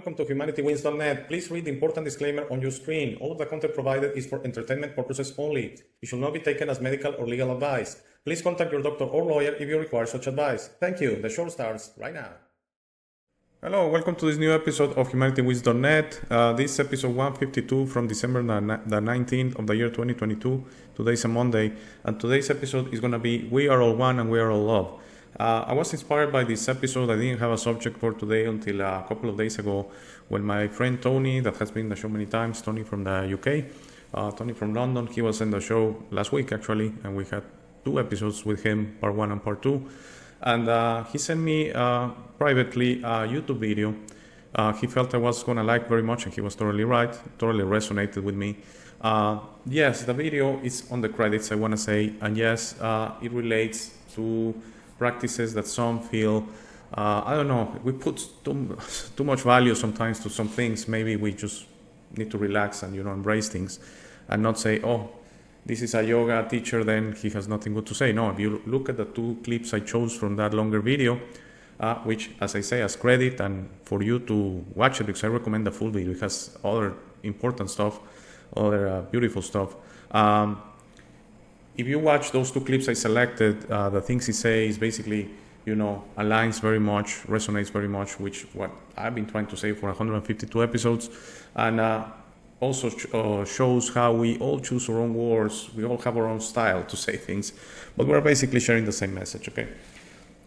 Welcome to HumanityWins.net. Please read the important disclaimer on your screen. All of the content provided is for entertainment purposes only. It should not be taken as medical or legal advice. Please contact your doctor or lawyer if you require such advice. Thank you. The show starts right now. Hello, welcome to this new episode of HumanityWins.net. This is episode 152 from December the 19th of the year 2022. Today's a Monday, and today's episode is going to be We Are All One and We Are All Love. I was inspired by this episode. I didn't have a subject for today until a couple of days ago when my friend Tony, that has been on the show many times, Tony from the UK, Tony from London, he was in the show last week actually, and we had two episodes with him, part 1 and part 2. And he sent me privately a YouTube video he felt I was going to like very much, and he was totally right, totally resonated with me. Yes, the video is on the credits, I want to say, and yes, it relates to practices that some feel, I don't know, we put too much value sometimes to some things. Maybe we just need to relax and, embrace things and not say, oh, this is a yoga teacher, then he has nothing good to say. No, if you look at the two clips I chose from that longer video, which, as I say, as credit and for you to watch it, because I recommend the full video. It has other important stuff, other beautiful stuff. If you watch those two clips I selected, the things he says basically, aligns very much, resonates very much, which what I've been trying to say for 152 episodes, and also shows how we all choose our own words. We all have our own style to say things, but we're basically sharing the same message, okay?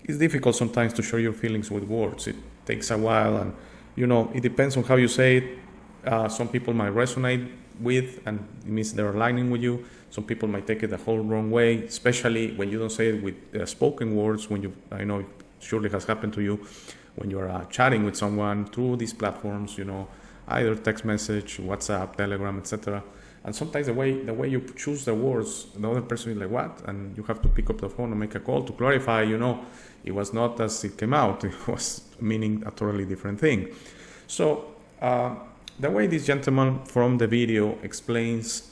It's difficult sometimes to share your feelings with words. It takes a while, and, it depends on how you say it. Some people might resonate with, and it means they're aligning with you. Some people might take it the whole wrong way, especially when you don't say it with spoken words, I know it surely has happened to you, when you're chatting with someone through these platforms, either text message, WhatsApp, Telegram, etc. And sometimes the way you choose the words, the other person is like, what? And you have to pick up the phone and make a call to clarify, it was not as it came out. It was meaning a totally different thing. So the way this gentleman from the video explains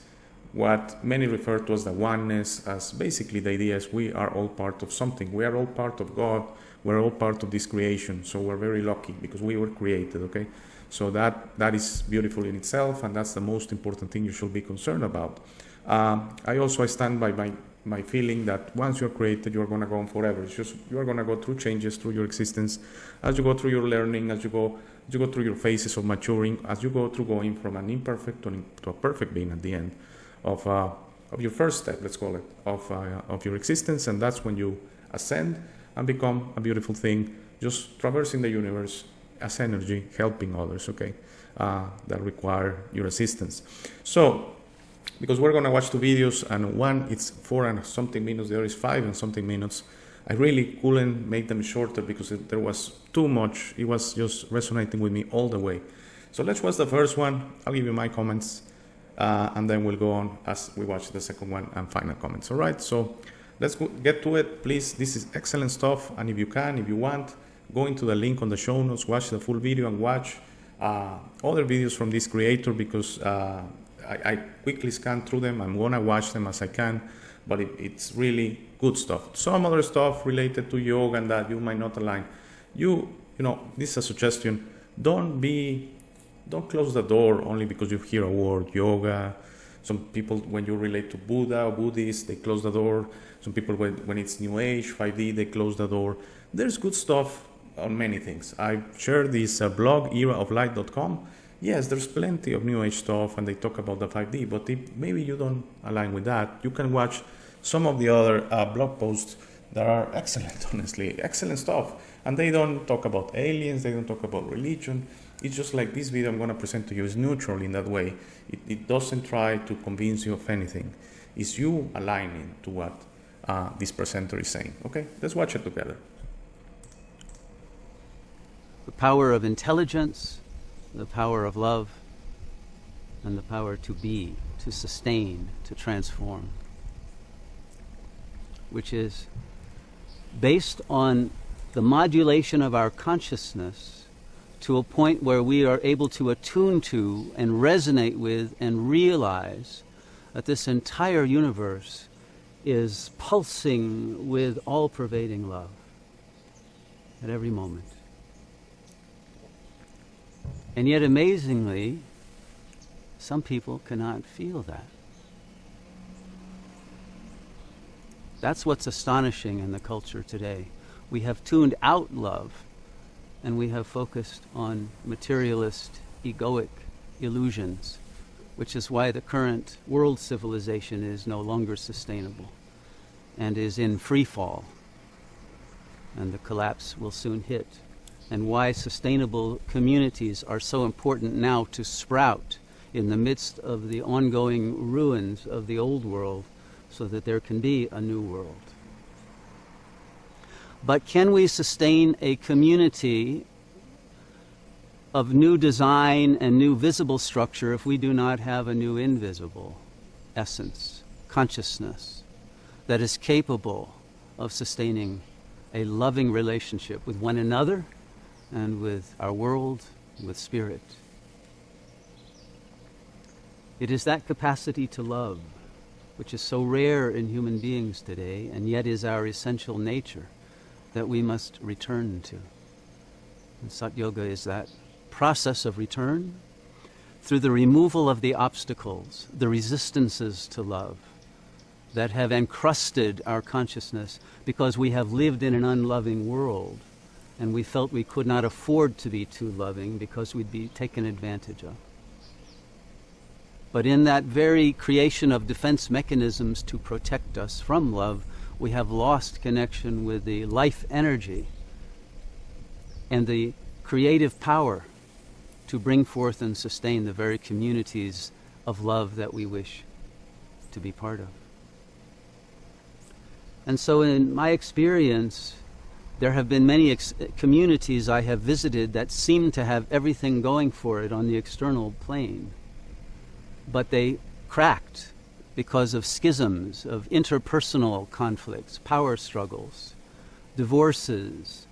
what many refer to as the oneness, as basically the idea is we are all part of something. We are all part of God. We're all part of this creation. So we're very lucky because we were created, okay? So that is beautiful in itself, and that's the most important thing you should be concerned about. I stand by my feeling that once you're created, you're going to go on forever. It's just you're going to go through changes through your existence, as you go through your learning, as you go through your phases of maturing, as you go through going from an imperfect to a perfect being at the end of your first step, let's call it, of your existence, and that's when you ascend and become a beautiful thing, just traversing the universe as energy, helping others, okay, that require your assistance. So, because we're going to watch two videos, and one it's 4 and something minutes, the other is 5 and something minutes, I really couldn't make them shorter because there was too much. It was just resonating with me all the way. So let's watch the first one. I'll give you my comments, and then we'll go on as we watch the second one and final comments. All right, so let's get to it. Please, this is excellent stuff, and if you want, go into the link on the show notes, watch the full video, and watch other videos from this creator, because I quickly scan through them. I'm going to watch them as I can, but it's really good stuff. Some other stuff related to yoga and that you might not align. This is a suggestion. Don't close the door only because you hear a word, yoga. Some people, when you relate to Buddha or Buddhists, they close the door. Some people, when it's New Age, 5D, they close the door. There's good stuff on many things. I shared this blog, eraoflight.com. Yes, there's plenty of New Age stuff, and they talk about the 5D, but if maybe you don't align with that, you can watch some of the other blog posts that are excellent, honestly, excellent stuff. And they don't talk about aliens, they don't talk about religion. It's just like this video I'm going to present to you is neutral in that way. It doesn't try to convince you of anything. It's you aligning to what this presenter is saying. Okay, let's watch it together. The power of intelligence, the power of love, and the power to be, to sustain, to transform, which is based on the modulation of our consciousness to a point where we are able to attune to and resonate with and realize that this entire universe is pulsing with all-pervading love at every moment. And yet, amazingly, some people cannot feel that. That's what's astonishing in the culture today. We have tuned out love, and we have focused on materialist, egoic illusions, which is why the current world civilization is no longer sustainable and is in free fall, and the collapse will soon hit, and why sustainable communities are so important now to sprout in the midst of the ongoing ruins of the old world, so that there can be a new world. But can we sustain a community of new design and new visible structure if we do not have a new invisible essence, consciousness, that is capable of sustaining a loving relationship with one another and with our world, with spirit? It is that capacity to love, which is so rare in human beings today, and yet is our essential nature, that we must return to. And Sat Yoga is that process of return through the removal of the obstacles, the resistances to love that have encrusted our consciousness because we have lived in an unloving world and we felt we could not afford to be too loving because we'd be taken advantage of. But in that very creation of defense mechanisms to protect us from love, we have lost connection with the life energy and the creative power to bring forth and sustain the very communities of love that we wish to be part of. And so in my experience, there have been many communities I have visited that seem to have everything going for it on the external plane, but they cracked because of schisms, of interpersonal conflicts, power struggles, divorces,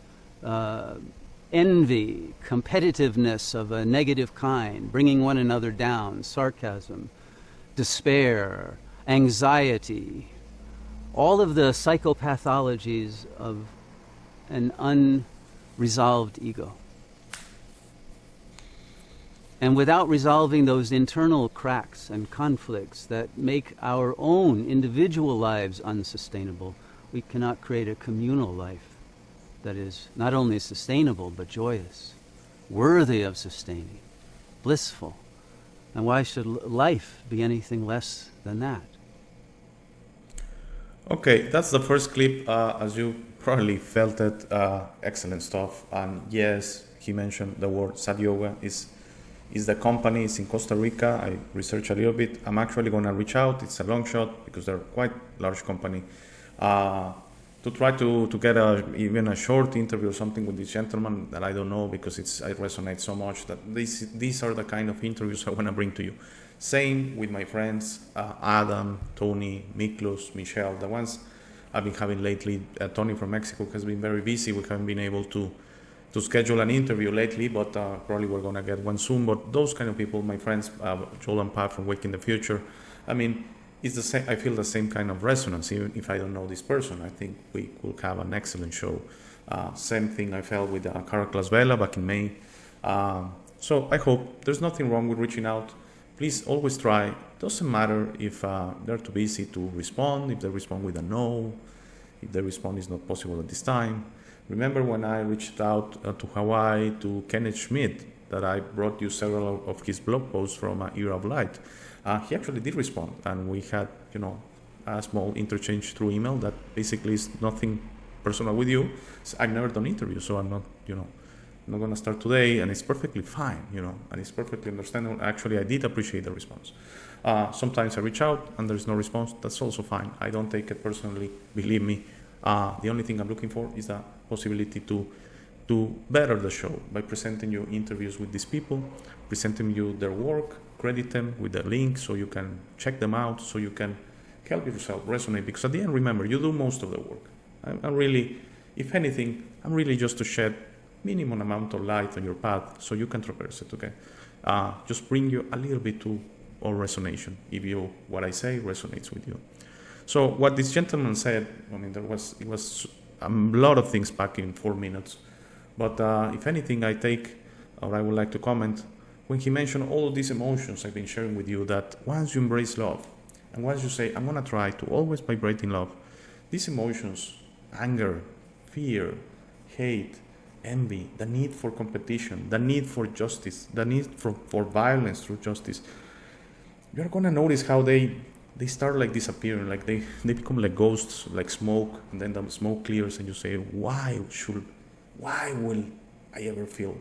envy, competitiveness of a negative kind, bringing one another down, sarcasm, despair, anxiety, all of the psychopathologies of an unresolved ego. And without resolving those internal cracks and conflicts that make our own individual lives unsustainable, we cannot create a communal life that is not only sustainable but joyous, worthy of sustaining, blissful. And why should life be anything less than that? Okay, that's the first clip. As you probably felt it, excellent stuff. And yes, he mentioned the word Sat Yoga is the company. It's in Costa Rica. I researched a little bit. I'm actually going to reach out. It's a long shot because they're quite large company. To try to get even a short interview or something with this gentleman that I don't know, because it resonates so much that these are the kind of interviews I want to bring to you. Same with my friends, Adam, Tony, Miklos, Michelle, the ones I've been having lately. Tony from Mexico has been very busy. We haven't been able to schedule an interview lately, but probably we're going to get one soon. But those kind of people, my friends, Joel and Pat from Waking the Future, I mean, it's the same. I feel the same kind of resonance, even if I don't know this person. I think we will have an excellent show. Same thing I felt with Caracas Vela back in May. So I hope there's nothing wrong with reaching out. Please always try. Doesn't matter if they're too busy to respond, if they respond with a no, if the response is not possible at this time. Remember when I reached out to Hawaii to Kenneth Schmidt, that I brought you several of his blog posts from Era of Light. He actually did respond, and we had, a small interchange through email that basically is nothing personal with you. So I've never done interviews, so I'm not, I'm not going to start today, and it's perfectly fine, and it's perfectly understandable. Actually, I did appreciate the response. Sometimes I reach out and there's no response. That's also fine. I don't take it personally. Believe me. The only thing I'm looking for is the possibility to better the show by presenting you interviews with these people, presenting you their work, credit them with the link so you can check them out, so you can help yourself resonate. Because at the end, remember, you do most of the work. I'm really, if anything, I'm really just to shed minimum amount of light on your path so you can traverse it, okay? Just bring you a little bit to all resonation, if what I say resonates with you. So what this gentleman said, it was a lot of things packed in 4 minutes. But if anything, I take or I would like to comment, when he mentioned all of these emotions I've been sharing with you, that once you embrace love, and once you say, I'm going to try to always vibrate in love, these emotions, anger, fear, hate, envy, the need for competition, the need for justice, the need for violence through justice, you're going to notice how they start like disappearing, like they become like ghosts, like smoke, and then the smoke clears and you say, why will I ever feel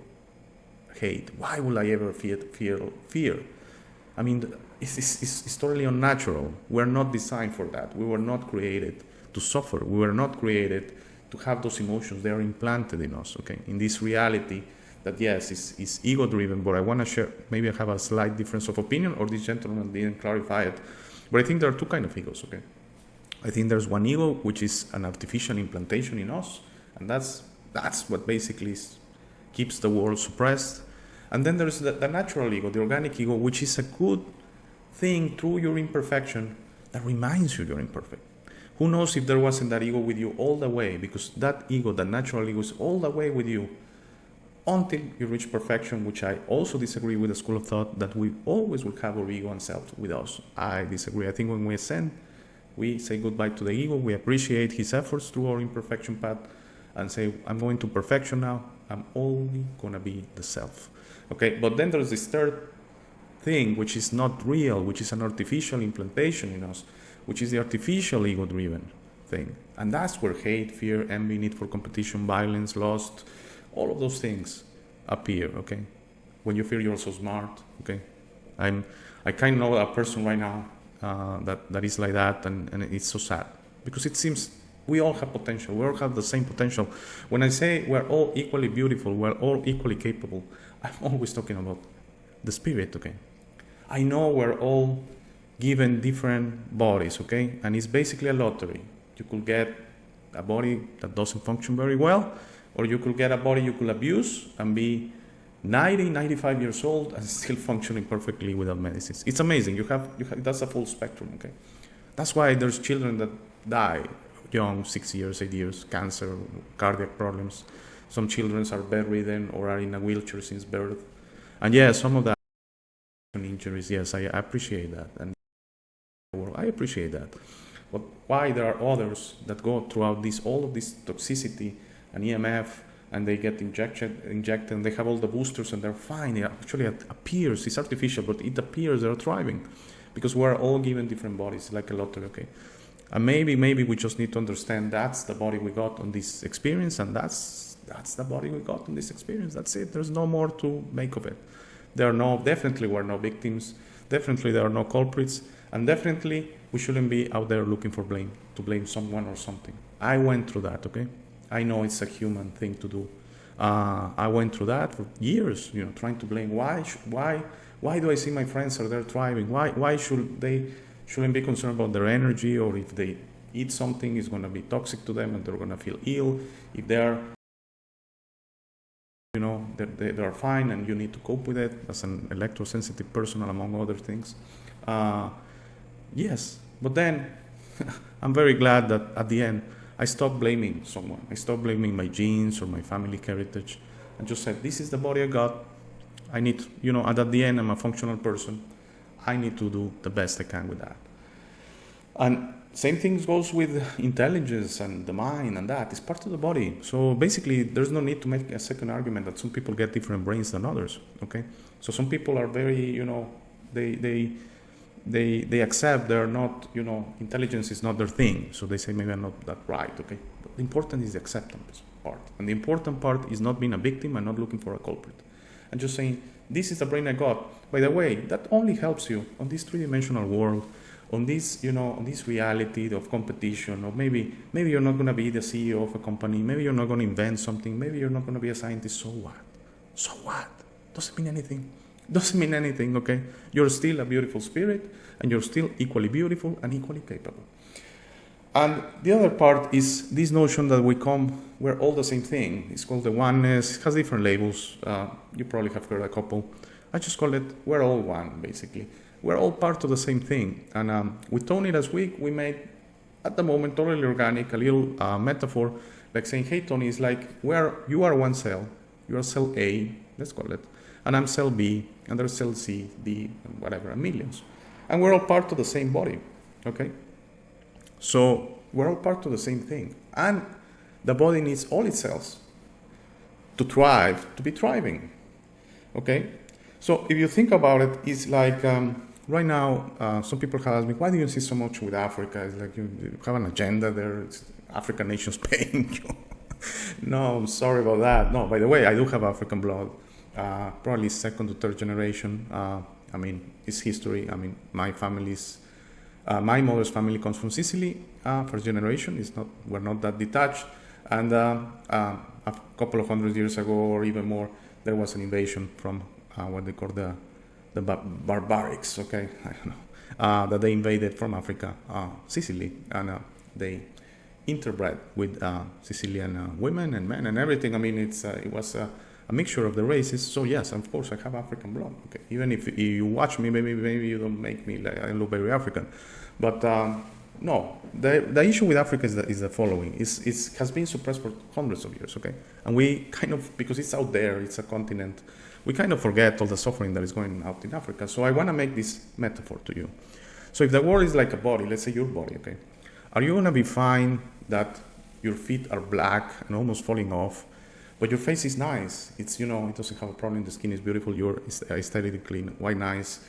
hate? Why will I ever feel fear? I mean, it's totally unnatural. We're not designed for that. We were not created to suffer. We were not created to have those emotions. They are implanted in us, okay? In this reality that, yes, is ego-driven, but I want to share, maybe I have a slight difference of opinion, or this gentleman didn't clarify it. But I think there are two kinds of egos, okay? I think there's one ego, which is an artificial implantation in us, and that's what basically keeps the world suppressed. And then there's the natural ego, the organic ego, which is a good thing through your imperfection that reminds you you're imperfect. Who knows if there wasn't that ego with you all the way, because that ego, that natural ego, is all the way with you until you reach perfection, which I also disagree with the school of thought that we always will have our ego and self with us. I disagree. I think when we ascend, we say goodbye to the ego, we appreciate his efforts through our imperfection path, and say, I'm going to perfection now, I'm only going to be the self. Okay, but then there's this third thing, which is not real, which is an artificial implantation in us, which is the artificial ego-driven thing. And that's where hate, fear, envy, need for competition, violence, lust, all of those things appear, okay? When you feel you're so smart, okay? I kind of know a person right now that is like that, and it's so sad. Because it seems we all have potential. We all have the same potential. When I say we're all equally beautiful, we're all equally capable, I'm always talking about the spirit, okay? I know we're all given different bodies, okay? And it's basically a lottery. You could get a body that doesn't function very well, or you could get a body you could abuse and be 90, 95 years old and still functioning perfectly without medicines. It's amazing. You have that's a full spectrum, okay? That's why there's children that die young, 6 years, 8 years, cancer, cardiac problems. Some children are bedridden or are in a wheelchair since birth. And yes, some of that injuries, yes, I appreciate that. And I appreciate that. But why there are others that go throughout all of this toxicity and EMF, and they get injected, and they have all the boosters and they're fine. It actually appears, it's artificial, but it appears they're thriving because we're all given different bodies, like a lottery, okay? And maybe we just need to understand that's the body we got on this experience, and that's the body we got on this experience. That's it. There's no more to make of it. Definitely we're no victims. Definitely there are no culprits. And definitely we shouldn't be out there looking for blame, to blame someone or something. I went through that, okay? I know it's a human thing to do. I went through that for years, trying to blame. Why do I see my friends are there thriving? Why shouldn't be concerned about their energy, or if they eat something is going to be toxic to them and they're going to feel ill. If they're, they're fine and you need to cope with it as an electrosensitive person, among other things. Yes, but then I'm very glad that at the end I stopped blaming someone. I stopped blaming my genes or my family heritage, and just said, this is the body I got. I need, and at the end I'm a functional person. I need to do the best I can with that. And same thing goes with intelligence and the mind, and that is part of the body. So basically, there's no need to make a second argument that some people get different brains than others. Okay, so some people are very, they accept they're not, intelligence is not their thing. So they say maybe I'm not that bright. Okay, but the important is the acceptance part, and the important part is not being a victim and not looking for a culprit, and just saying, this is the brain I got. By the way, that only helps you on this three-dimensional world, on this, on this reality of competition, or maybe you're not going to be the CEO of a company, maybe you're not going to invent something, maybe you're not going to be a scientist. So what? So what? Doesn't mean anything. Doesn't mean anything, okay? You're still a beautiful spirit, and you're still equally beautiful and equally capable. And the other part is this notion that we're all the same thing. It's called the oneness. It has different labels. You probably have heard a couple. I just call it, we're all one, basically. We're all part of the same thing. And with Tony last week, we made, at the moment, totally organic, a little metaphor, like saying, hey, Tony, it's like you are one cell, You are cell A, let's call it, and I'm cell B, and there's cell C, D, and whatever, and millions. And we're all part of the same body, okay? So we're all part of the same thing. And the body needs all its cells to thrive, to be thriving, okay? So if you think about it, it's like right now, some people have asked me, why do you insist so much with Africa? It's like you have an agenda there, it's African nations paying you. No, I'm sorry about that. No, by the way, I do have African blood, probably second to third generation. I mean, it's history. I mean, my mother's family comes from Sicily, first generation. We're not that detached. And a couple of 100 years ago, or even more, there was an invasion from what they call the barbarics, okay? I don't know. That they invaded from Africa, Sicily, and they interbred with Sicilian women and men and everything. I mean, it was a mixture of the races. So yes, of course, I have African blood. Okay, even if you watch me, maybe you don't make me like I look very African, but no. The issue with Africa is the following: it has been suppressed for hundreds of years. Okay, and we kind of, because it's out there, it's a continent, we kind of forget all the suffering that is going out in Africa. So I want to make this metaphor to you. So if the world is like a body, let's say your body, okay, are you going to be fine that your feet are black and almost falling off, but your face is nice? It's, it doesn't have a problem. The skin is beautiful. You're aesthetically clean, quite nice.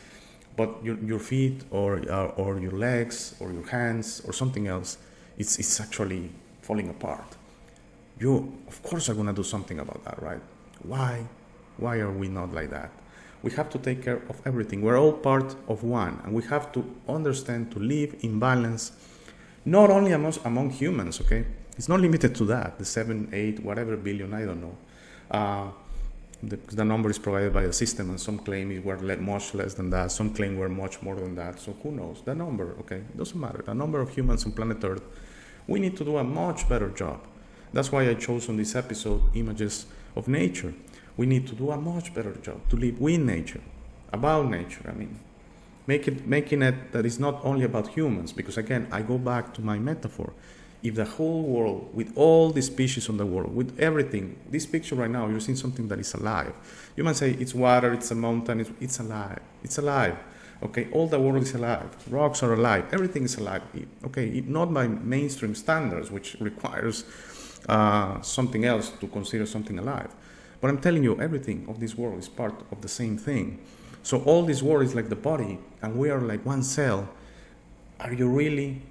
But your feet or your legs or your hands or something else, it's actually falling apart. You, of course, are going to do something about that, right? Why? Why are we not like that? We have to take care of everything. We're all part of one, and we have to understand to live in balance, not only among humans, okay? It's not limited to that, the 7, 8, whatever billion, I don't know. The number is provided by the system, and some claim it were much less than that, some claim we're much more than that, so who knows? The number, okay, it doesn't matter. The number of humans on planet Earth, we need to do a much better job. That's why I chose on this episode images of nature. We need to do a much better job to live with nature, about nature, I mean. Making it that it's not only about humans, because again, I go back to my metaphor. If the whole world, with all the species on the world, with everything, this picture right now, you're seeing something that is alive. You might say it's water, it's a mountain, it's alive. It's alive. Okay, all the world is alive. Rocks are alive. Everything is alive. Okay, not by mainstream standards, which requires something else to consider something alive. But I'm telling you, everything of this world is part of the same thing. So all this world is like the body, and we are like one cell. Are you really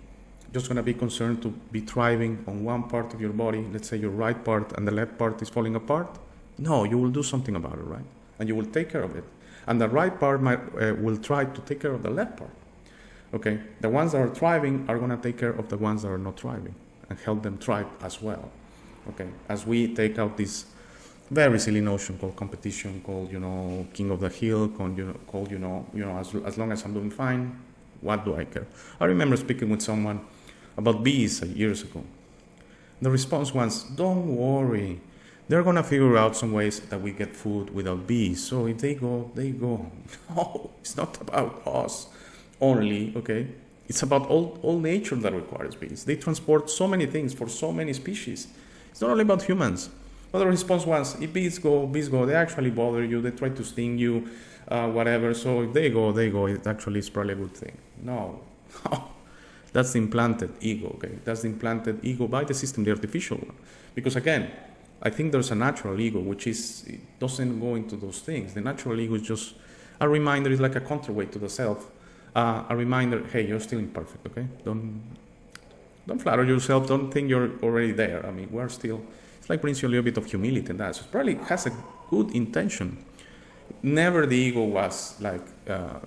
just going to be concerned to be thriving on one part of your body, let's say your right part, and the left part is falling apart? No, you will do something about it, right? And you will take care of it. And the right part will try to take care of the left part. Okay? The ones that are thriving are going to take care of the ones that are not thriving and help them thrive as well. Okay? As we take out this very silly notion called competition, called, king of the hill, called, as long as I'm doing fine, what do I care? I remember speaking with someone about bees years ago. The response was, don't worry. They're going to figure out some ways that we get food without bees. So if they go, they go. No, it's not about us only, okay? It's about all nature that requires bees. They transport so many things for so many species. It's not only about humans. But the response was, if bees go, they actually bother you, they try to sting you, whatever. So if they go, it actually is probably a good thing. No. That's the implanted ego, okay? That's the implanted ego by the system, the artificial one. Because again, I think there's a natural ego, which it doesn't go into those things. The natural ego is just a reminder, it's like a counterweight to the self. A reminder, hey, you're still imperfect, okay? Don't flatter yourself, don't think you're already there. I mean, we're still, it's like brings you a little bit of humility in that. So it probably has a good intention. Never the ego was like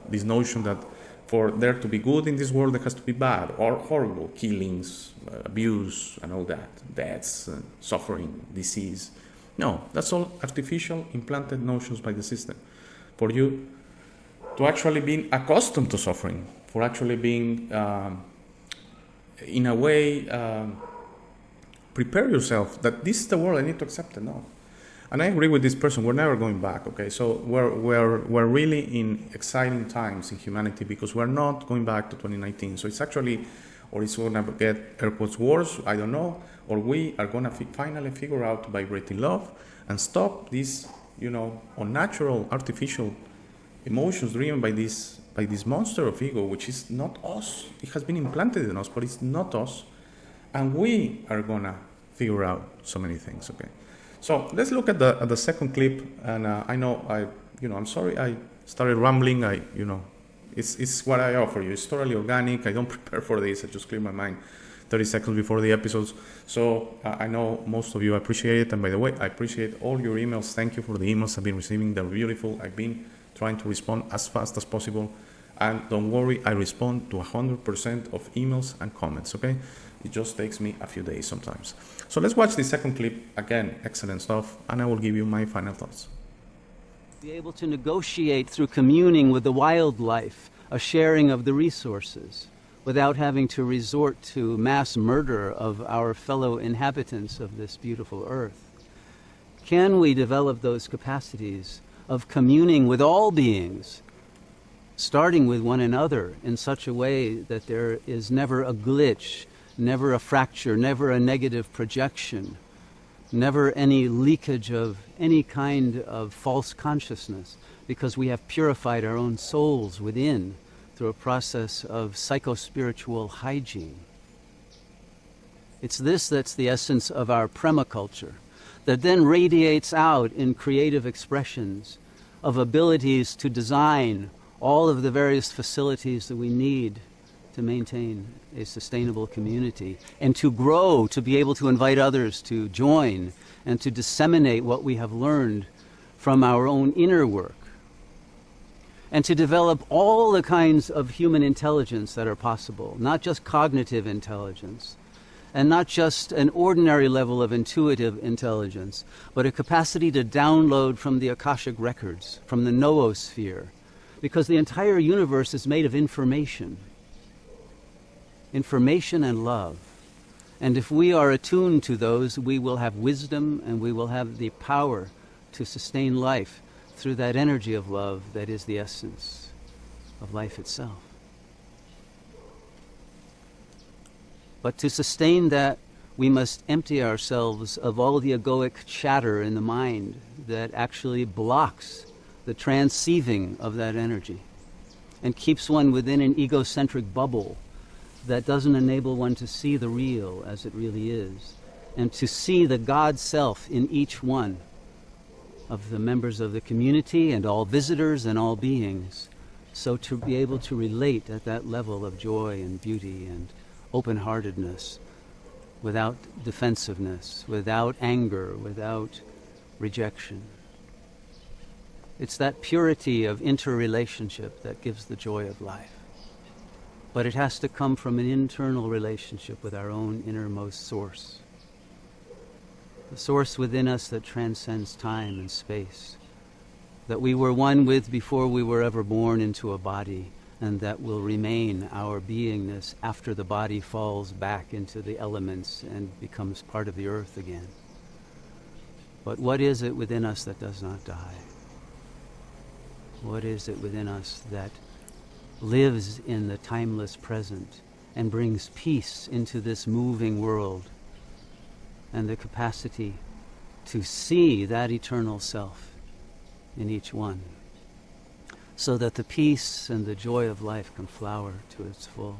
this notion that for there to be good in this world, there has to be bad or horrible killings, abuse, and all that, deaths, suffering, disease. No, that's all artificial, implanted notions by the system. For you to actually be accustomed to suffering, for actually being, in a way, prepare yourself that this is the world, I need to accept it now. And I agree with this person, we're never going back, okay? So we're really in exciting times in humanity because we're not going back to 2019. So it's actually or it's going to get air quotes worse, I don't know, or we are going to finally figure out to vibrate in love and stop these, unnatural, artificial emotions driven by this monster of ego, which is not us. It has been implanted in us, but it's not us. And we are going to figure out so many things, okay? So let's look at the second clip, and I know I'm sorry I started rambling. It's what I offer you. It's totally organic. I don't prepare for this. I just clear my mind 30 seconds before the episodes. So I know most of you appreciate it. And by the way, I appreciate all your emails. Thank you for the emails I've been receiving. They're beautiful. I've been trying to respond as fast as possible. And don't worry, I respond to 100% of emails and comments, okay? It just takes me a few days sometimes. So let's watch the second clip. Again, excellent stuff. And I will give you my final thoughts. Be able to negotiate through communing with the wildlife, a sharing of the resources, without having to resort to mass murder of our fellow inhabitants of this beautiful earth. Can we develop those capacities of communing with all beings, starting with one another in such a way that there is never a glitch, never a fracture, never a negative projection, never any leakage of any kind of false consciousness, because we have purified our own souls within through a process of psycho-spiritual hygiene. It's this that's the essence of our permaculture, that then radiates out in creative expressions of abilities to design all of the various facilities that we need to maintain a sustainable community and to grow, to be able to invite others to join and to disseminate what we have learned from our own inner work, and to develop all the kinds of human intelligence that are possible, not just cognitive intelligence, and not just an ordinary level of intuitive intelligence, but a capacity to download from the Akashic records, from the noosphere, because the entire universe is made of information and love. And if we are attuned to those, we will have wisdom and we will have the power to sustain life through that energy of love that is the essence of life itself. But to sustain that, we must empty ourselves of all the egoic chatter in the mind that actually blocks the transceiving of that energy and keeps one within an egocentric bubble that doesn't enable one to see the real as it really is, and to see the God self in each one of the members of the community and all visitors and all beings, so to be able to relate at that level of joy and beauty and open-heartedness, without defensiveness, without anger, without rejection. It's that purity of interrelationship that gives the joy of life. But it has to come from an internal relationship with our own innermost source. The source within us that transcends time and space, that we were one with before we were ever born into a body, and that will remain our beingness after the body falls back into the elements and becomes part of the earth again. But what is it within us that does not die? What is it within us that lives in the timeless present and brings peace into this moving world, and the capacity to see that eternal self in each one, so that the peace and the joy of life can flower to its full,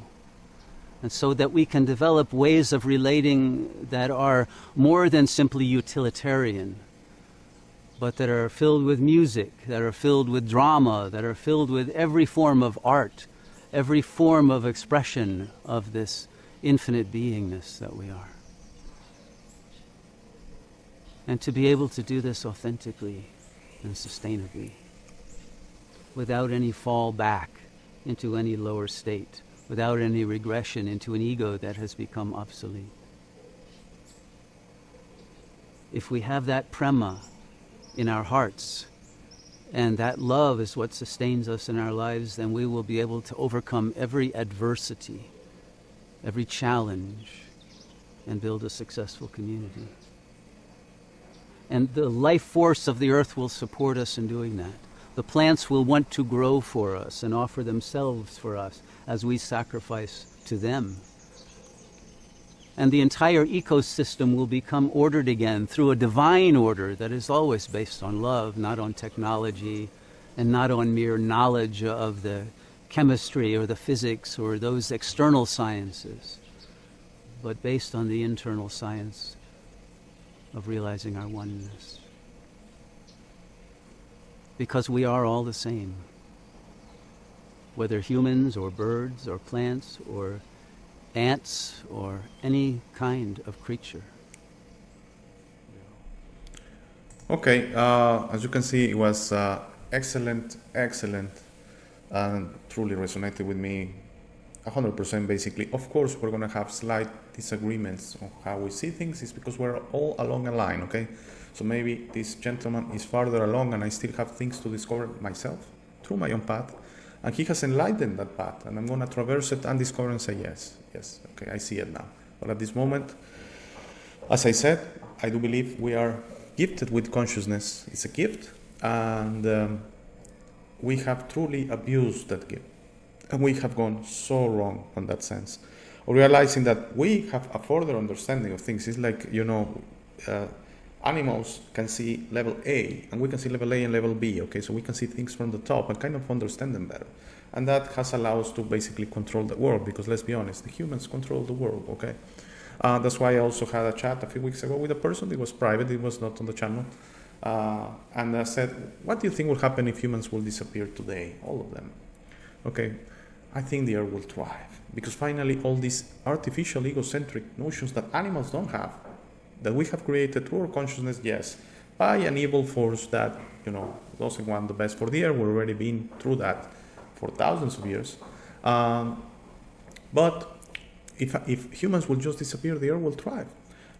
and so that we can develop ways of relating that are more than simply utilitarian, but that are filled with music, that are filled with drama, that are filled with every form of art, every form of expression of this infinite beingness that we are. And to be able to do this authentically and sustainably, without any fall back into any lower state, without any regression into an ego that has become obsolete. If we have that prema in our hearts, and that love is what sustains us in our lives, then we will be able to overcome every adversity, every challenge, and build a successful community. And the life force of the earth will support us in doing that. The plants will want to grow for us and offer themselves for us as we sacrifice to them and the entire ecosystem will become ordered again through a divine order that is always based on love, not on technology, and not on mere knowledge of the chemistry or the physics or those external sciences, but based on the internal science of realizing our oneness. Because we are all the same, whether humans or birds or plants or ants or any kind of creature. Okay, as you can see, it was excellent, and truly resonated with me 100% basically. Of course, we're going to have slight disagreements on how we see things. It's because we're all along a line, okay? So maybe this gentleman is farther along and I still have things to discover myself through my own path. And he has enlightened that path, and I'm going to traverse it and discover and say, yes, okay, I see it now. But at this moment, as I said, I do believe we are gifted with consciousness. It's a gift, and we have truly abused that gift. And we have gone so wrong on that sense. Realizing that we have a further understanding of things. It's like, animals can see level A, and we can see level A and level B, okay? So we can see things from the top and kind of understand them better. And that has allowed us to basically control the world, because let's be honest, the humans control the world, okay? That's why I also had a chat a few weeks ago with a person. It was private, it was not on the channel. And I said, what do you think will happen if humans will disappear today? All of them. Okay, I think the earth will thrive. Because finally all these artificial egocentric notions that animals don't have, that we have created through our consciousness, yes, by an evil force that, doesn't want the best for the earth. We've already been through that for thousands of years. But if humans will just disappear, the earth will thrive.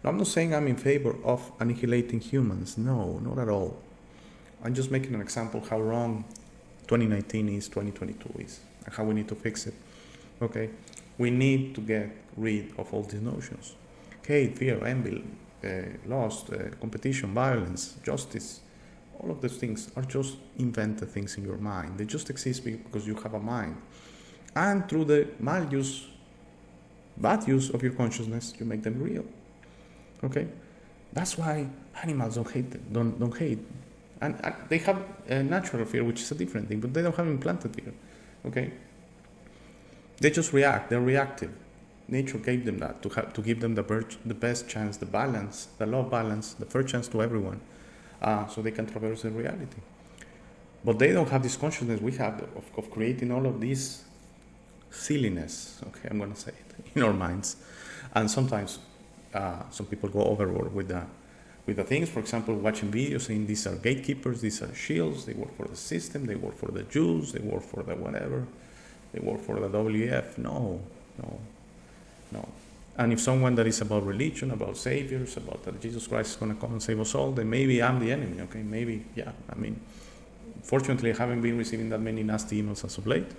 Now, I'm not saying I'm in favor of annihilating humans. No, not at all. I'm just making an example how wrong 2019 is, 2022 is, and how we need to fix it. Okay? We need to get rid of all these notions. Hate, fear, envy, lust, competition, violence, justice, all of those things are just invented things in your mind. They just exist because you have a mind. And through the maluse, bad use of your consciousness, you make them real. Okay? That's why animals don't hate. And they have natural fear, which is a different thing, but they don't have implanted fear. Okay? They just react. They're reactive. Nature gave them that to give them the best chance, the balance, the love balance, the fair chance to everyone, so they can traverse the reality. But they don't have this consciousness we have of creating all of this silliness. Okay, I'm going to say it in our minds, and sometimes some people go overboard with the things. For example, watching videos saying these are gatekeepers, these are shields. They work for the system. They work for the Jews. They work for the whatever. They work for the WF. No. And if someone that is about religion, about saviors, about that Jesus Christ is going to come and save us all, then maybe I'm the enemy, okay? Maybe, yeah. I mean, fortunately, I haven't been receiving that many nasty emails as of late.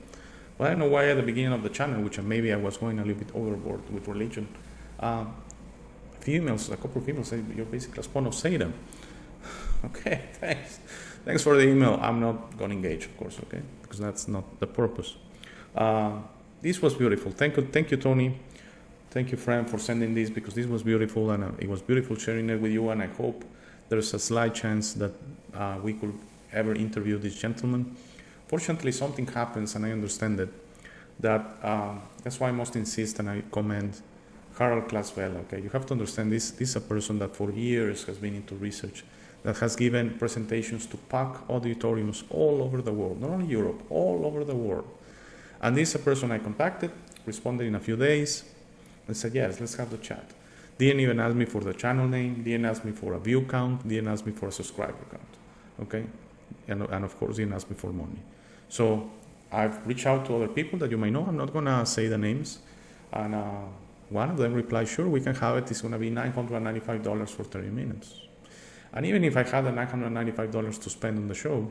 But I don't know why at the beginning of the channel, which maybe I was going a little bit overboard with religion, a couple of emails said, you're basically a spawn of Satan. Okay, thanks. Thanks for the email. I'm not going to engage, of course, okay? Because that's not the purpose. This was beautiful. Thank you, Tony. Thank you, friend, for sending this, because this was beautiful, and it was beautiful sharing it with you, and I hope there's a slight chance that we could ever interview this gentleman. Fortunately, something happens, and I understand it, that's why I must insist, and I commend Harold Klasveld, okay? You have to understand this is a person that for years has been into research, that has given presentations to packed auditoriums all over the world, not only Europe, all over the world. And this is a person I contacted, responded in a few days, and said, yes, let's have the chat. Didn't even ask me for the channel name, didn't ask me for a view count, didn't ask me for a subscriber count, okay? And of course, didn't ask me for money. So I've reached out to other people that you may know. I'm not going to say the names. And one of them replied, sure, we can have it. It's going to be $995 for 30 minutes. And even if I had the $995 to spend on the show,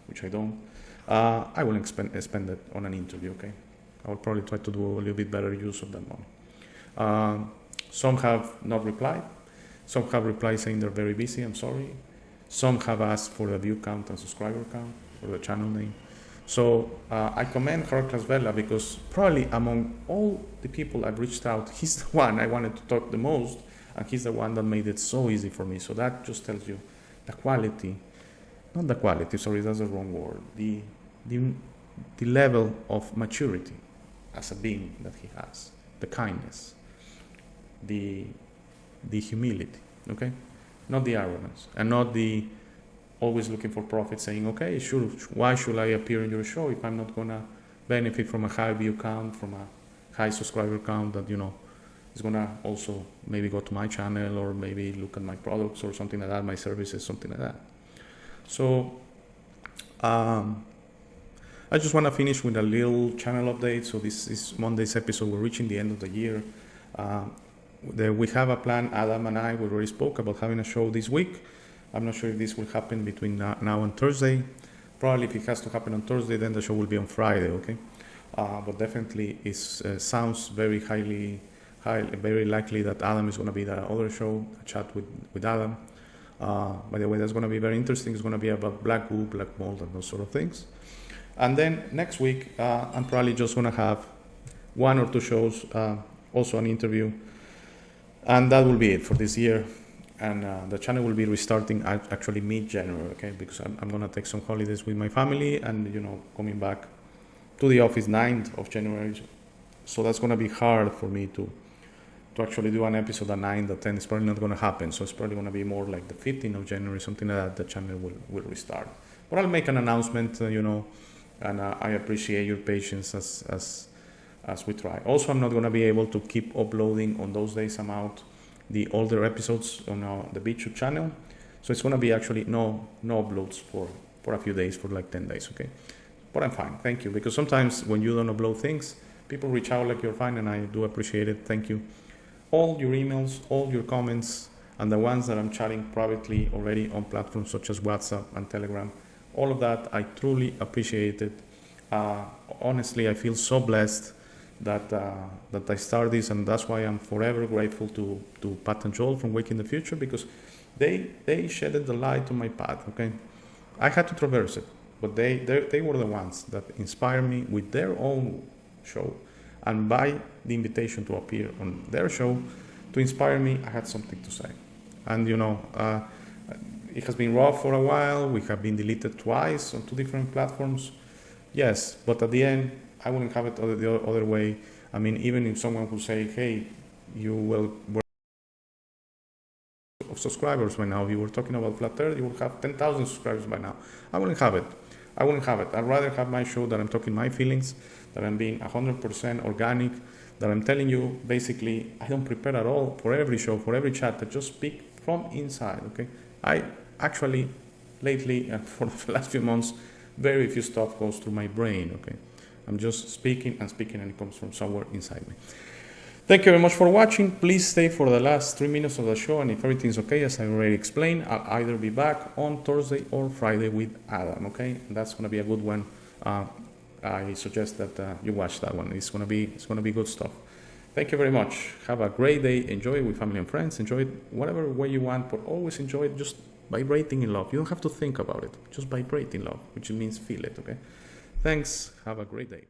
which I don't, I will spend it on an interview, okay? I will probably try to do a little bit better use of that money. Some have not replied. Some have replied saying they're very busy, I'm sorry. Some have asked for the view count and subscriber count, or the channel name. So I commend Carlos Vela because probably among all the people I've reached out, he's the one I wanted to talk the most, and he's the one that made it so easy for me. So that just tells you the quality, not the quality, sorry, that's the wrong word, the level of maturity as a being that he has, the kindness, the humility, okay? Not the arrogance, and not the always looking for profit, saying, okay, sure, why should I appear in your show if I'm not gonna benefit from a high view count, from a high subscriber count that, you know, is gonna also maybe go to my channel or maybe look at my products or something like that, my services, something like that. So I just want to finish with a little channel update. So this is Monday's episode. We're reaching the end of the year. We have a plan. Adam and I, we already spoke about having a show this week. I'm not sure if this will happen between now and Thursday. Probably if it has to happen on Thursday, then the show will be on Friday, okay? But definitely it sounds very very likely that Adam is going to be the other show, a chat with Adam. By the way, that's going to be very interesting. It's going to be about black goo, black mold, and those sort of things. And then next week, I'm probably just going to have 1 or 2 shows, also an interview. And that will be it for this year. And the channel will be restarting actually mid-January, okay? Because I'm going to take some holidays with my family and, you know, coming back to the office 9th of January. So that's going to be hard for me to actually do an episode at 9, the 10 is probably not going to happen. So it's probably going to be more like the 15th of January, something like that, the channel will restart. But I'll make an announcement, you know, and I appreciate your patience as we try. Also, I'm not going to be able to keep uploading on those days I'm out the older episodes on the BitChute channel. So it's going to be actually no uploads for a few days, for like 10 days, okay? But I'm fine, thank you. Because sometimes when you don't upload things, people reach out like you're fine, and I do appreciate it, thank you. All your emails, all your comments, and the ones that I'm chatting privately already on platforms such as WhatsApp and Telegram, all of that, I truly appreciate it. Honestly, I feel so blessed that I started this, and that's why I'm forever grateful to Pat and Joel from Waking the Future, because they shedded the light on my path, okay? I had to traverse it, but they were the ones that inspired me with their own show, and by the invitation to appear on their show to inspire me, I had something to say. And you know, it has been rough for a while. We have been deleted twice on 2 different platforms. Yes, but at the end, I wouldn't have it the other way. I mean, even if someone would say, hey, you were of subscribers by now, if you were talking about Flat Earth, you would have 10,000 subscribers by now. I wouldn't have it. I'd rather have my show that I'm talking my feelings, that I'm being 100% organic, that I'm telling you, basically, I don't prepare at all for every show, for every chat, I just speak from inside, okay? I actually, lately, and for the last few months, very few stuff goes through my brain, okay? I'm just speaking, and it comes from somewhere inside me. Thank you very much for watching. Please stay for the last 3 minutes of the show, and if everything's okay, as I already explained, I'll either be back on Thursday or Friday with Adam, okay? And that's going to be a good one. I suggest that you watch that one. It's going to be good stuff. Thank you very much. Have a great day. Enjoy it with family and friends. Enjoy it whatever way you want, but always enjoy it just vibrating in love. You don't have to think about it. Just vibrate in love, which means feel it, okay? Thanks. Have a great day.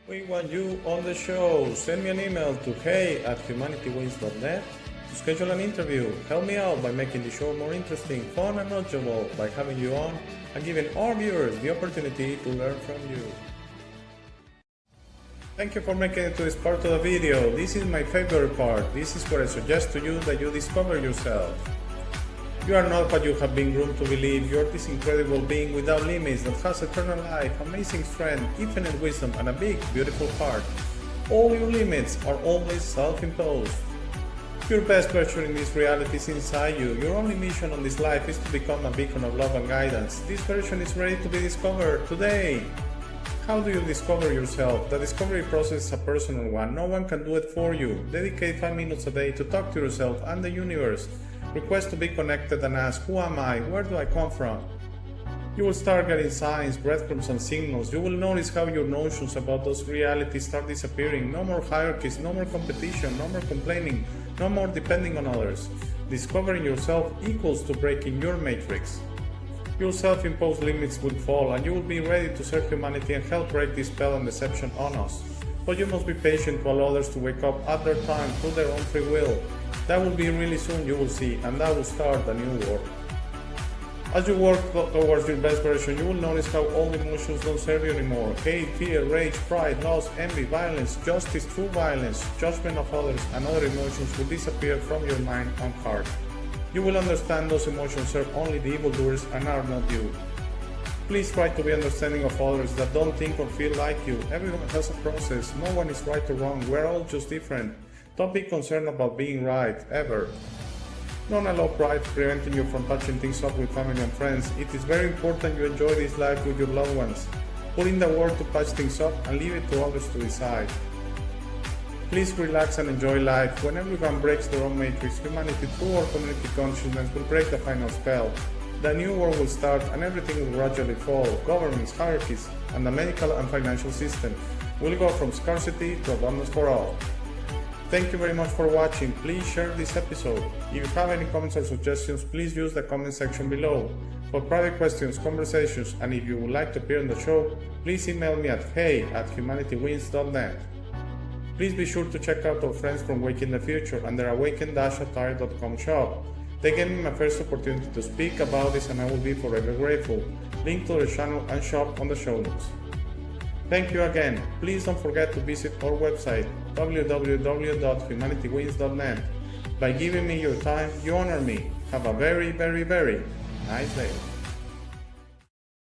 We want you on the show. Send me an email to hey@humanityways.net to schedule an interview. Help me out by making the show more interesting, fun, and knowledgeable by having you on and giving our viewers the opportunity to learn from you. Thank you for making it to this part of the video. This is my favorite part. This is where I suggest to you that you discover yourself. You are not what you have been groomed to believe. You are this incredible being without limits that has eternal life, amazing strength, infinite wisdom, and a big, beautiful heart. All your limits are always self-imposed. Your best version in this reality is inside you. Your only mission on this life is to become a beacon of love and guidance. This version is ready to be discovered today. How do you discover yourself? The discovery process is a personal one. No one can do it for you. Dedicate 5 minutes a day to talk to yourself and the universe. Request to be connected and ask, who am I? Where do I come from? You will start getting signs, breadcrumbs, and signals. You will notice how your notions about those realities start disappearing. No more hierarchies, no more competition, no more complaining, no more depending on others. Discovering yourself equals to breaking your matrix. Your self-imposed limits will fall and you will be ready to serve humanity and help break this spell and deception on us. But you must be patient to allow others to wake up at their time through their own free will. That will be really soon, you will see, and that will start a new war. As you work towards your best version, you will notice how old emotions don't serve you anymore. Hate, fear, rage, pride, loss, envy, violence, justice, true violence, judgment of others, and other emotions will disappear from your mind and heart. You will understand those emotions serve only the evildoers and are not you. Please try to be understanding of others that don't think or feel like you. Everyone has a process. No one is right or wrong. We're all just different. Don't be concerned about being right, ever. Don't allow pride preventing you from patching things up with family and friends. It is very important you enjoy this life with your loved ones. Put in the work to patch things up and leave it to others to decide. Please relax and enjoy life. When everyone breaks their own matrix, humanity through our community consciousness will break the final spell. The new world will start and everything will gradually fall. Governments, hierarchies, and the medical and financial system will go from scarcity to abundance for all. Thank you very much for watching. Please share this episode. If you have any comments or suggestions, please use the comment section below. For private questions, conversations, and if you would like to appear on the show, please email me at hey@humanitywins.net. Please be sure to check out our friends from Waking the Future and their awaken-attire.com shop. They gave me my first opportunity to speak about this and I will be forever grateful. Link to their channel and shop on the show notes. Thank you again. Please don't forget to visit our website www.humanitywins.net. By giving me your time, you honor me. Have a very, very, very nice day.